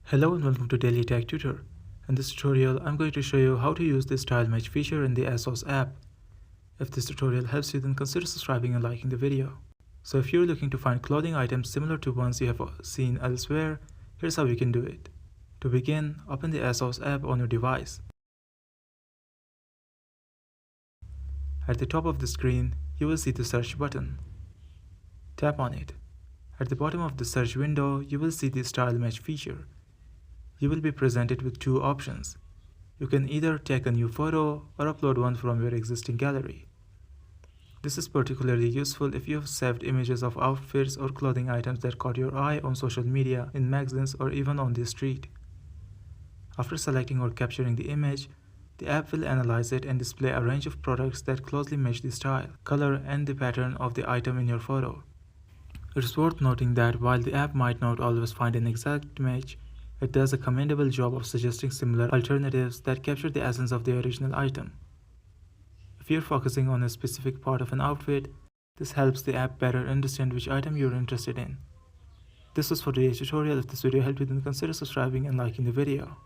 Hello and welcome to Daily Tech Tutor. In this tutorial, I'm going to show you how to use the style match feature in the Asos app. If this tutorial helps you, then consider subscribing and liking the video. So if you're looking to find clothing items similar to ones you have seen elsewhere, here's how you can do it. To begin, open the Asos app on your device. At the top of the screen, you will see the search button. Tap on it. At the bottom of the search window, you will see the style match feature. You will be presented with two options. You can either take a new photo or upload one from your existing gallery. This is particularly useful if you have saved images of outfits or clothing items that caught your eye on social media, in magazines, or even on the street. After selecting or capturing the image, the app will analyze it and display a range of products that closely match the style, color, and the pattern of the item in your photo. It's worth noting that while the app might not always find an exact match, it does a commendable job of suggesting similar alternatives that capture the essence of the original item. If you're focusing on a specific part of an outfit, this helps the app better understand which item you're interested in. This was for today's tutorial. If this video helped you, then consider subscribing and liking the video.